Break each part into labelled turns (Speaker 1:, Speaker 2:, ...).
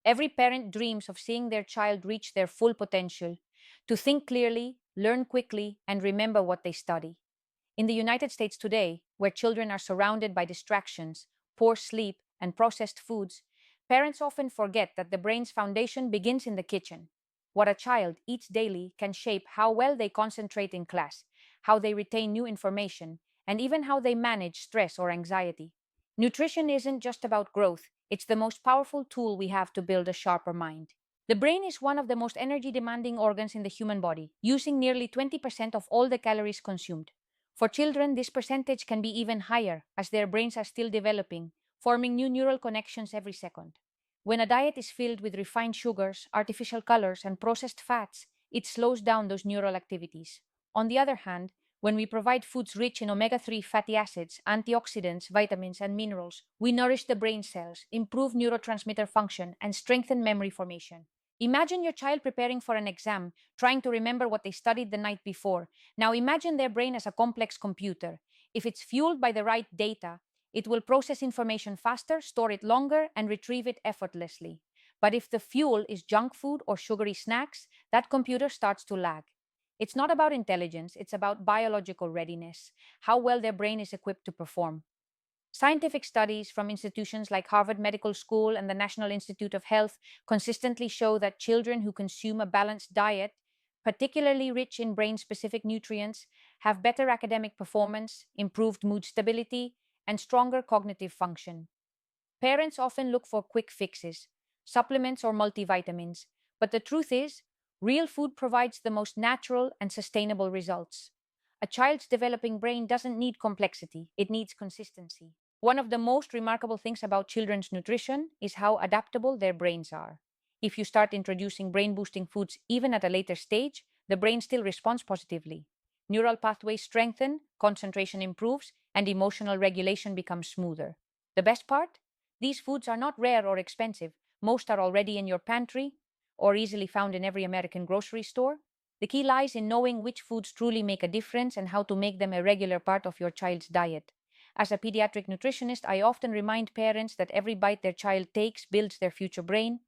Speaker 1: Every parent dreams of seeing their child reach their full potential, to think clearly, learn quickly, and remember what they study. In the United States today, where children are surrounded by distractions, poor sleep, and processed foods, parents often forget that the brain's foundation begins in the kitchen. What a child eats daily can shape how well they concentrate in class, how they retain new information, and even how they manage stress or anxiety. Nutrition isn't just about growth, it's the most powerful tool we have to build a sharper mind. The brain is one of the most energy demanding organs in the human body, using nearly 20% of all the calories consumed. For children, this percentage can be even higher as their brains are still developing, forming new neural connections every second. When a diet is filled with refined sugars, artificial colors, and processed fats, it slows down those neural activities. On the other hand, when we provide foods rich in omega 3 fatty acids, antioxidants, vitamins, and minerals, we nourish the brain cells, improve neurotransmitter function, and strengthen memory formation. Imagine your child preparing for an exam, trying to remember what they studied the night before. Now imagine their brain as a complex computer. If it's fueled by the right data, it will process information faster, store it longer, and retrieve it effortlessly. But if the fuel is junk food or sugary snacks, that computer starts to lag. It's not about intelligence, it's about biological readiness, how well their brain is equipped to perform. Scientific studies from institutions like Harvard Medical School and the National Institute of Health consistently show that children who consume a balanced diet, particularly rich in brain specific nutrients, have better academic performance, improved mood stability, and stronger cognitive function. Parents often look for quick fixes, supplements, or multivitamins, but the truth is, real food provides the most natural and sustainable results. A child's developing brain doesn't need complexity, it needs consistency. One of the most remarkable things about children's nutrition is how adaptable their brains are. If you start introducing brain boosting foods even at a later stage, the brain still responds positively. Neural pathways strengthen, concentration improves, and emotional regulation becomes smoother. The best part? These foods are not rare or expensive. Most are already in your pantry or easily found in every American grocery store. The key lies in knowing which foods truly make a difference and how to make them a regular part of your child's diet. As a pediatric nutritionist, I often remind parents that every bite their child takes builds their future brain,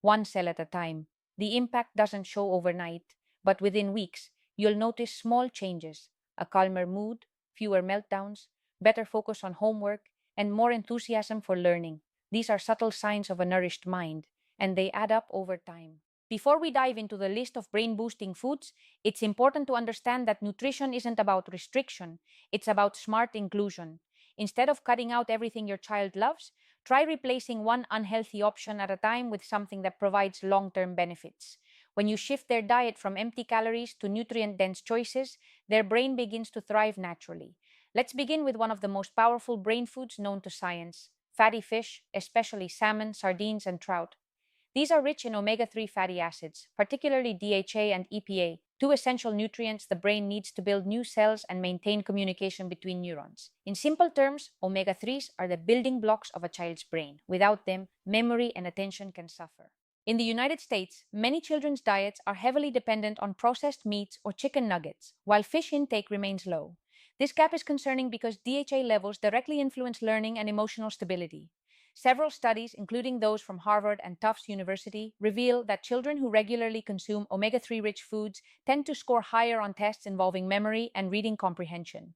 Speaker 1: one cell at a time. The impact doesn't show overnight, but within weeks, you'll notice small changes: a calmer mood, fewer meltdowns, better focus on homework, and more enthusiasm for learning. These are subtle signs of a nourished mind, and they add up over time. Before we dive into the list of brain boosting foods, it's important to understand that nutrition isn't about restriction, it's about smart inclusion. Instead of cutting out everything your child loves, try replacing one unhealthy option at a time with something that provides long term benefits. When you shift their diet from empty calories to nutrient dense choices, their brain begins to thrive naturally. Let's begin with one of the most powerful brain foods known to science: fatty fish, especially salmon, sardines, and trout. These are rich in omega 3 fatty acids, particularly DHA and EPA, two essential nutrients the brain needs to build new cells and maintain communication between neurons. In simple terms, omega 3s are the building blocks of a child's brain. Without them, memory and attention can suffer. In the United States, many children's diets are heavily dependent on processed meats or chicken nuggets, while fish intake remains low. This gap is concerning because DHA levels directly influence learning and emotional stability. Several studies, including those from Harvard and Tufts University, reveal that children who regularly consume omega 3 rich foods tend to score higher on tests involving memory and reading comprehension.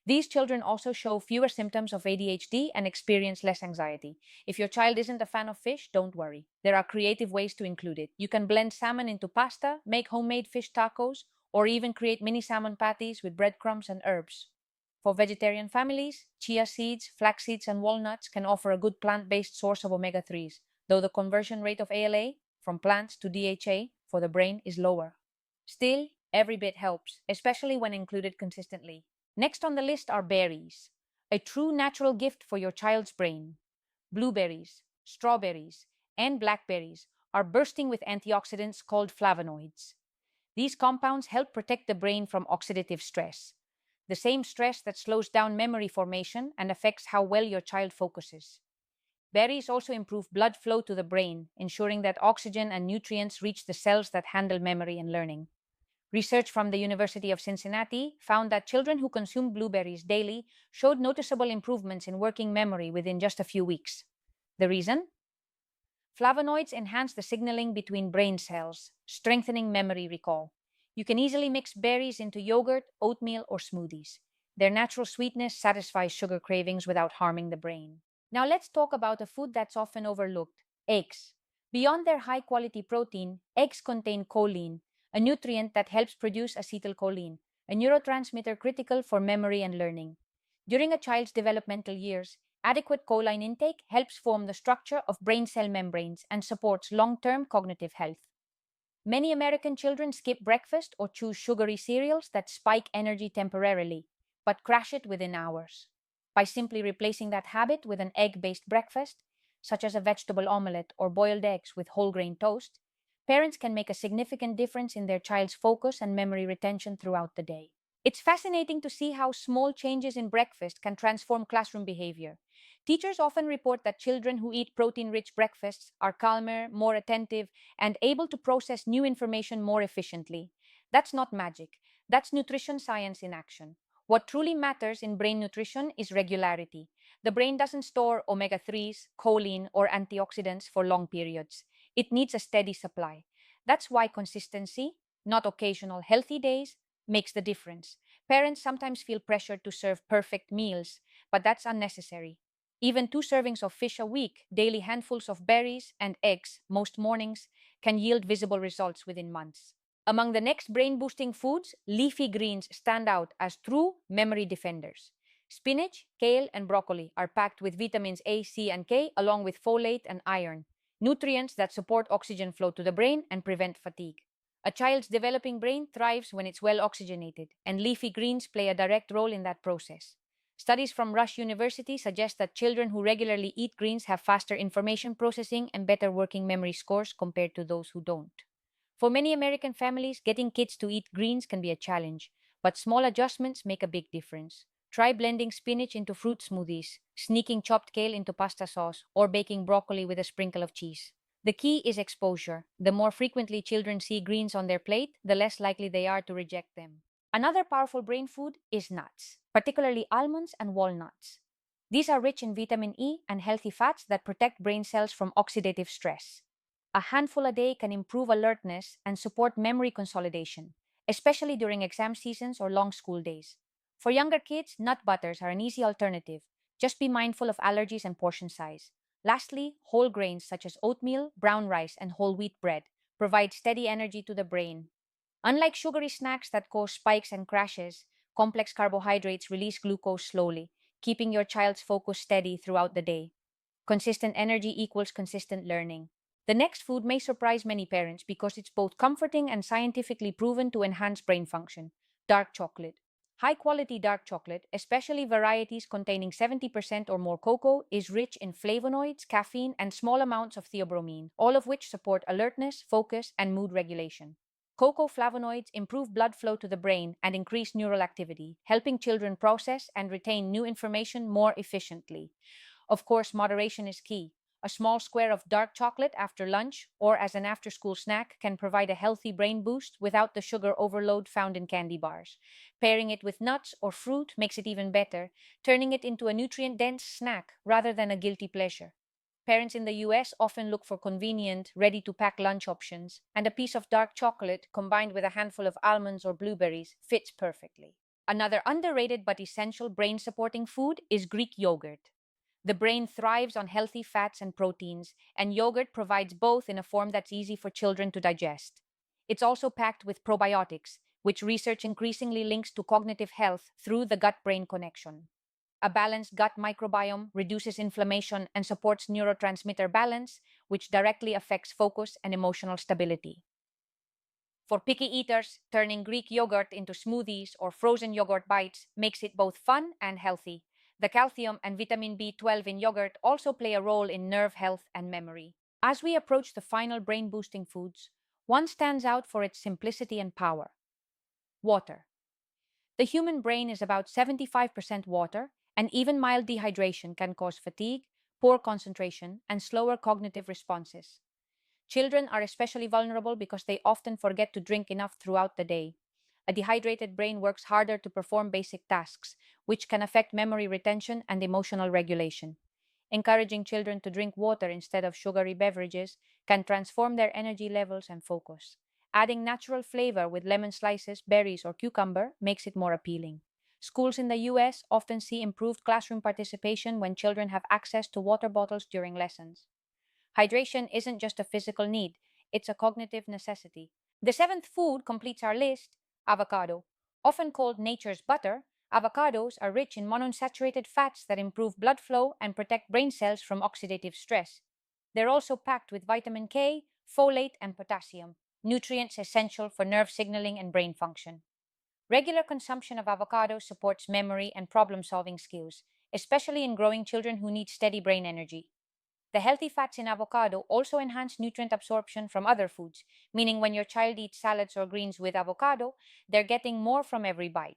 Speaker 1: These children also show fewer symptoms of ADHD and experience less anxiety. If your child isn't a fan of fish, don't worry. There are creative ways to include it. You can blend salmon into pasta, make homemade fish tacos, or even create mini salmon patties with breadcrumbs and herbs. For vegetarian families, chia seeds, flax seeds, and walnuts can offer a good plant-based source of omega 3s, though the conversion rate of ALA from plants to DHA for the brain is lower. Still, every bit helps, especially when included consistently. Next on the list are berries, a true natural gift for your child's brain. Blueberries, strawberries, and blackberries are bursting with antioxidants called flavonoids. These compounds help protect the brain from oxidative stress, the same stress that slows down memory formation and affects how well your child focuses. Berries also improve blood flow to the brain, ensuring that oxygen and nutrients reach the cells that handle memory and learning. Research from the University of Cincinnati found that children who consumed blueberries daily showed noticeable improvements in working memory within just a few weeks. The reason? Flavonoids enhance the signaling between brain cells, strengthening memory recall. You can easily mix berries into yogurt, oatmeal, or smoothies. Their natural sweetness satisfies sugar cravings without harming the brain. Now let's talk about a food that's often overlooked: eggs. Beyond their high quality protein, eggs contain choline, a nutrient that helps produce acetylcholine, a neurotransmitter critical for memory and learning. During a child's developmental years, adequate choline intake helps form the structure of brain cell membranes and supports long term cognitive health. Many American children skip breakfast or choose sugary cereals that spike energy temporarily, but crash it within hours. By simply replacing that habit with an egg based breakfast, such as a vegetable omelette or boiled eggs with whole grain toast, parents can make a significant difference in their child's focus and memory retention throughout the day. It's fascinating to see how small changes in breakfast can transform classroom behavior. Teachers often report that children who eat protein rich breakfasts are calmer, more attentive, and able to process new information more efficiently. That's not magic, that's nutrition science in action. What truly matters in brain nutrition is regularity. The brain doesn't store omega 3s, choline, or antioxidants for long periods. It needs a steady supply. That's why consistency, not occasional healthy days, makes the difference. Parents sometimes feel pressured to serve perfect meals, but that's unnecessary. Even 2 servings of fish a week, daily handfuls of berries, and eggs most mornings can yield visible results within months. Among the next brain boosting foods, leafy greens stand out as true memory defenders. Spinach, kale, and broccoli are packed with vitamins A, C, and K, along with folate and iron, nutrients that support oxygen flow to the brain and prevent fatigue. A child's developing brain thrives when it's well oxygenated, and leafy greens play a direct role in that process. Studies from Rush University suggest that children who regularly eat greens have faster information processing and better working memory scores compared to those who don't. For many American families, getting kids to eat greens can be a challenge, but small adjustments make a big difference. Try blending spinach into fruit smoothies, sneaking chopped kale into pasta sauce, or baking broccoli with a sprinkle of cheese. The key is exposure. The more frequently children see greens on their plate, the less likely they are to reject them. Another powerful brain food is nuts, particularly almonds and walnuts. These are rich in vitamin E and healthy fats that protect brain cells from oxidative stress. A handful a day can improve alertness and support memory consolidation, especially during exam seasons or long school days. For younger kids, nut butters are an easy alternative. Just be mindful of allergies and portion size. Lastly, whole grains such as oatmeal, brown rice, and whole wheat bread provide steady energy to the brain. Unlike sugary snacks that cause spikes and crashes, complex carbohydrates release glucose slowly, keeping your child's focus steady throughout the day. Consistent energy equals consistent learning. The next food may surprise many parents because it's both comforting and scientifically proven to enhance brain function: dark chocolate. High quality dark chocolate, especially varieties containing 70% or more cocoa, is rich in flavonoids, caffeine, and small amounts of theobromine, all of which support alertness, focus, and mood regulation. Cocoa flavonoids improve blood flow to the brain and increase neural activity, helping children process and retain new information more efficiently. Of course, moderation is key. A small square of dark chocolate after lunch or as an after school snack can provide a healthy brain boost without the sugar overload found in candy bars. Pairing it with nuts or fruit makes it even better, turning it into a nutrient dense snack rather than a guilty pleasure. Parents in the US often look for convenient, ready to pack lunch options, and a piece of dark chocolate combined with a handful of almonds or blueberries fits perfectly. Another underrated but essential brain supporting food is Greek yogurt. The brain thrives on healthy fats and proteins, and yogurt provides both in a form that's easy for children to digest. It's also packed with probiotics, which research increasingly links to cognitive health through the gut brain connection. A balanced gut microbiome reduces inflammation and supports neurotransmitter balance, which directly affects focus and emotional stability. For picky eaters, turning Greek yogurt into smoothies or frozen yogurt bites makes it both fun and healthy. The calcium and vitamin B12 in yogurt also play a role in nerve health and memory. As we approach the final brain boosting foods, one stands out for its simplicity and power: water. The human brain is about 75% water, and even mild dehydration can cause fatigue, poor concentration, and slower cognitive responses. Children are especially vulnerable because they often forget to drink enough throughout the day. A dehydrated brain works harder to perform basic tasks, which can affect memory retention and emotional regulation. Encouraging children to drink water instead of sugary beverages can transform their energy levels and focus. Adding natural flavor with lemon slices, berries, or cucumber makes it more appealing. Schools in the US often see improved classroom participation when children have access to water bottles during lessons. Hydration isn't just a physical need, it's a cognitive necessity. The seventh food completes our list: avocado. Often called nature's butter, avocados are rich in monounsaturated fats that improve blood flow and protect brain cells from oxidative stress. They're also packed with vitamin K, folate, and potassium, nutrients essential for nerve signaling and brain function. Regular consumption of avocados supports memory and problem solving skills, especially in growing children who need steady brain energy. The healthy fats in avocado also enhance nutrient absorption from other foods, meaning when your child eats salads or greens with avocado, they're getting more from every bite.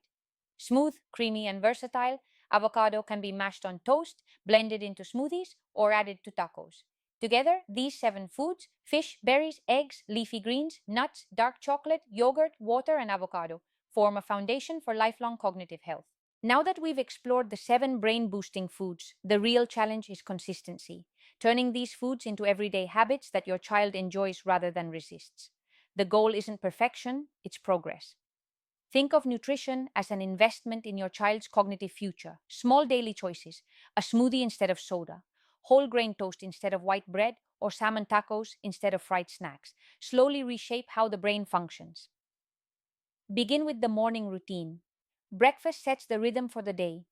Speaker 1: Smooth, creamy, and versatile, avocado can be mashed on toast, blended into smoothies, or added to tacos. Together, these seven foods: fish, berries, eggs, leafy greens, nuts, dark chocolate, yogurt, water, and avocado form a foundation for lifelong cognitive health. Now that we've explored the seven brain boosting foods, the real challenge is consistency, turning these foods into everyday habits that your child enjoys rather than resists. The goal isn't perfection, it's progress. Think of nutrition as an investment in your child's cognitive future. Small daily choices: a smoothie instead of soda, whole grain toast instead of white bread, or salmon tacos instead of fried snacks, slowly reshape how the brain functions. Begin with the morning routine. Breakfast sets the rhythm for the day.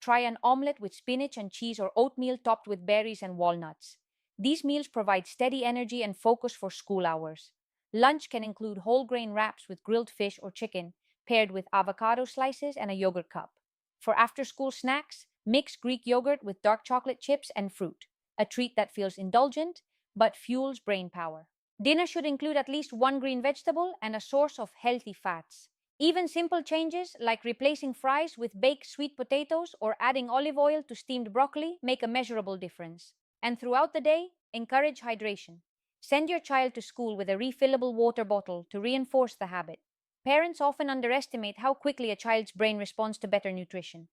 Speaker 1: Try an omelette with spinach and cheese or oatmeal topped with berries and walnuts. These meals provide steady energy and focus for school hours. Lunch can include whole grain wraps with grilled fish or chicken, paired with avocado slices and a yogurt cup. For after school snacks, mix Greek yogurt with dark chocolate chips and fruit, a treat that feels indulgent but fuels brain power. Dinner should include at least one green vegetable and a source of healthy fats. Even simple changes like replacing fries with baked sweet potatoes or adding olive oil to steamed broccoli make a measurable difference. And throughout the day, encourage hydration. Send your child to school with a refillable water bottle to reinforce the habit. Parents often underestimate how quickly a child's brain responds to better nutrition.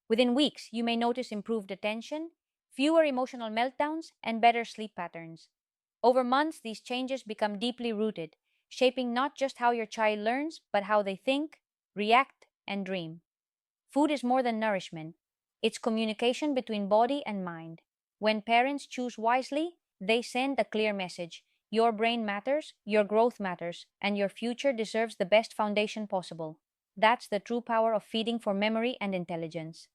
Speaker 1: Within weeks, you may notice improved attention, fewer emotional meltdowns, and better sleep patterns. Over months, these changes become deeply rooted, shaping not just how your child learns, but how they think, react, and dream. Food is more than nourishment, it's communication between body and mind. When parents choose wisely, they send a clear message: your brain matters, your growth matters, and your future deserves the best foundation possible. That's the true power of feeding for memory and intelligence.